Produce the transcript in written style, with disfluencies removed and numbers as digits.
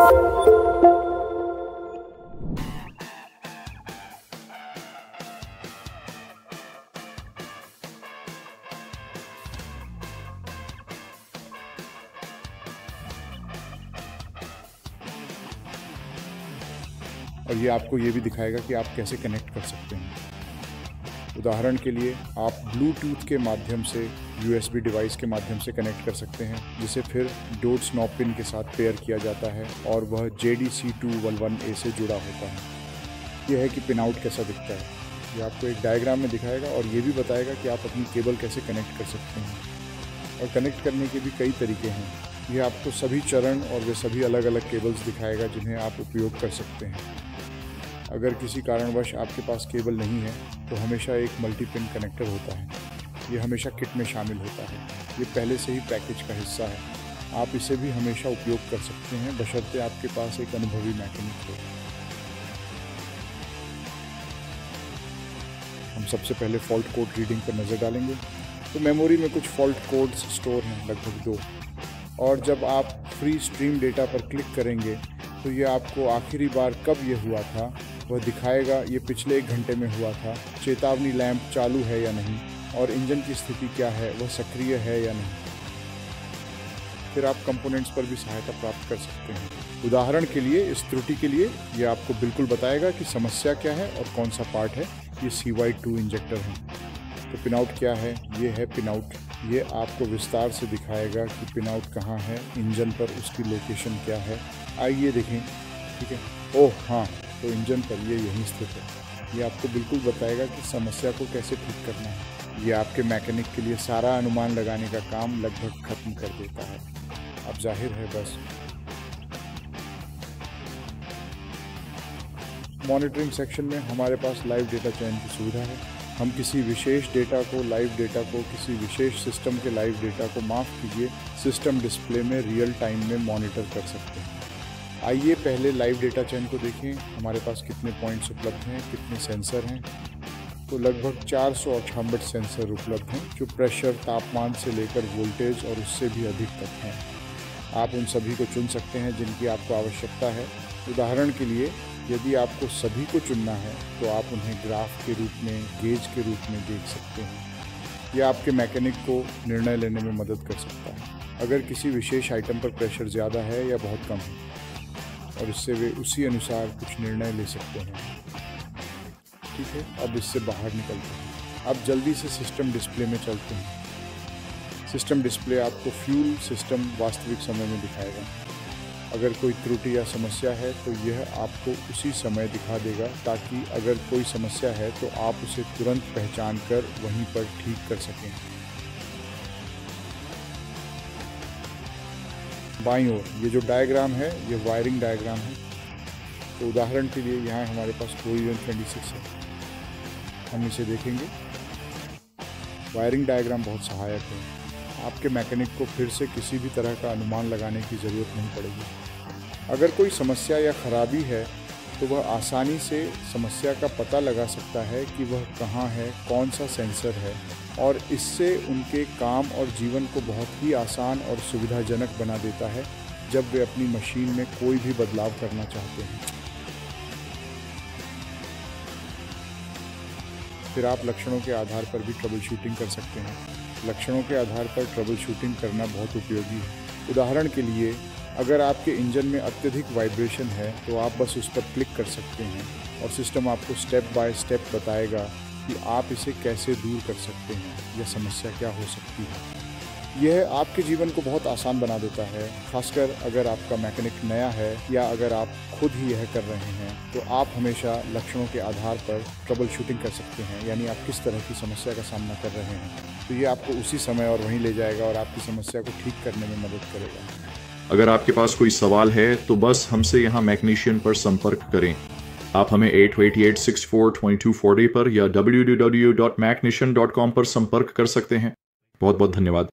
और ये आपको ये भी दिखाएगा कि आप कैसे कनेक्ट कर सकते हैं। उदाहरण के लिए आप ब्लूटूथ के माध्यम से USB डिवाइस के माध्यम से कनेक्ट कर सकते हैं, जिसे फिर डॉट स्नॉप पिन के साथ पेयर किया जाता है और वह JDC211A से जुड़ा होता है। यह है कि पिन आउट कैसा दिखता है। ये आपको एक डायग्राम में दिखाएगा और ये भी बताएगा कि आप अपनी केबल कैसे कनेक्ट कर सकते हैं। और कनेक्ट करने के भी कई तरीके हैं। यह आपको सभी चरण और वे सभी अलग अलग केबल्स दिखाएगा जिन्हें आप उपयोग कर सकते हैं। अगर किसी कारणवश आपके पास केबल नहीं है तो हमेशा एक मल्टी पिन कनेक्टर होता है। ये हमेशा किट में शामिल होता है। ये पहले से ही पैकेज का हिस्सा है। आप इसे भी हमेशा उपयोग कर सकते हैं बशर्ते आपके पास एक अनुभवी मैकेनिक हो। हम सबसे पहले फॉल्ट कोड रीडिंग पर नज़र डालेंगे। तो मेमोरी में कुछ फॉल्ट कोड्स स्टोर हैं, लगभग 2। और जब आप फ्री स्ट्रीम डेटा पर क्लिक करेंगे तो ये आपको आखिरी बार कब ये हुआ था वह दिखाएगा। ये पिछले 1 घंटे में हुआ था, चेतावनी लैंप चालू है या नहीं, और इंजन की स्थिति क्या है, वह सक्रिय है या नहीं। फिर आप कंपोनेंट्स पर भी सहायता प्राप्त कर सकते हैं। उदाहरण के लिए इस त्रुटि के लिए ये आपको बिल्कुल बताएगा कि समस्या क्या है और कौन सा पार्ट है। ये CY2 इंजेक्टर है। तो पिन आउट क्या है? ये है पिन आउट। ये आपको विस्तार से दिखाएगा कि पिन आउट कहाँ है, इंजन पर उसकी लोकेशन क्या है। आइए देखें, ठीक है। ओह हाँ, तो इंजन पर ये यहीं स्थित है। ये आपको बिल्कुल बताएगा कि समस्या को कैसे ठीक करना है। ये आपके मैकेनिक के लिए सारा अनुमान लगाने का काम लगभग खत्म कर देता है। अब जाहिर है बस मॉनिटरिंग सेक्शन में हमारे पास लाइव डेटा चयन की सुविधा है। हम किसी विशेष डेटा को, लाइव डेटा को, किसी विशेष सिस्टम के लाइव डेटा को, माफ़ कीजिए, सिस्टम डिस्प्ले में रियल टाइम में मॉनिटर कर सकते हैं। आइए पहले लाइव डेटा चयन को देखें। हमारे पास कितने पॉइंट्स उपलब्ध हैं, कितने सेंसर हैं। तो लगभग 468 सेंसर उपलब्ध हैं, जो प्रेशर, तापमान से लेकर वोल्टेज और उससे भी अधिक तक हैं। आप उन सभी को चुन सकते हैं जिनकी आपको आवश्यकता है। उदाहरण के लिए यदि आपको सभी को चुनना है तो आप उन्हें ग्राफ के रूप में, गेज के रूप में देख सकते हैं। यह आपके मैकेनिक को निर्णय लेने में मदद कर सकता है अगर किसी विशेष आइटम पर प्रेशर ज़्यादा है या बहुत कम है, और इससे वे उसी अनुसार कुछ निर्णय ले सकते हैं। ठीक है, अब इससे बाहर निकलते हैं। अब जल्दी से सिस्टम डिस्प्ले में चलते हैं। सिस्टम डिस्प्ले आपको फ्यूल सिस्टम वास्तविक समय में दिखाएगा। अगर कोई त्रुटि या समस्या है तो यह आपको उसी समय दिखा देगा, ताकि अगर कोई समस्या है तो आप उसे तुरंत पहचान कर वहीं पर ठीक कर सकें। बाईं ओर ये जो डायग्राम है ये वायरिंग डायग्राम है। तो उदाहरण के लिए यहाँ हमारे पास कोरिजन 26 है। हम इसे देखेंगे। वायरिंग डायग्राम बहुत सहायक है। आपके मैकेनिक को फिर से किसी भी तरह का अनुमान लगाने की ज़रूरत नहीं पड़ेगी। अगर कोई समस्या या ख़राबी है तो वह आसानी से समस्या का पता लगा सकता है कि वह कहाँ है, कौन सा सेंसर है, और इससे उनके काम और जीवन को बहुत ही आसान और सुविधाजनक बना देता है जब वे अपनी मशीन में कोई भी बदलाव करना चाहते हैं। फिर आप लक्षणों के आधार पर भी ट्रबल शूटिंग कर सकते हैं। लक्षणों के आधार पर ट्रबल शूटिंग करना बहुत उपयोगी है। उदाहरण के लिए अगर आपके इंजन में अत्यधिक वाइब्रेशन है तो आप बस उस पर क्लिक कर सकते हैं और सिस्टम आपको स्टेप बाय स्टेप बताएगा कि आप इसे कैसे दूर कर सकते हैं या समस्या क्या हो सकती है। यह आपके जीवन को बहुत आसान बना देता है, खासकर अगर आपका मैकेनिक नया है या अगर आप खुद ही यह कर रहे हैं तो आप हमेशा लक्षणों के आधार पर ट्रबल शूटिंग कर सकते हैं, यानी आप किस तरह की समस्या का सामना कर रहे हैं। तो ये आपको उसी समय और वहीं ले जाएगा और आपकी समस्या को ठीक करने में मदद करेगा। अगर आपके पास कोई सवाल है तो बस हमसे यहाँ मैग्नीशियन पर संपर्क करें। आप हमें 8886422240 पर या www.macnician.com पर संपर्क कर सकते हैं। बहुत बहुत धन्यवाद।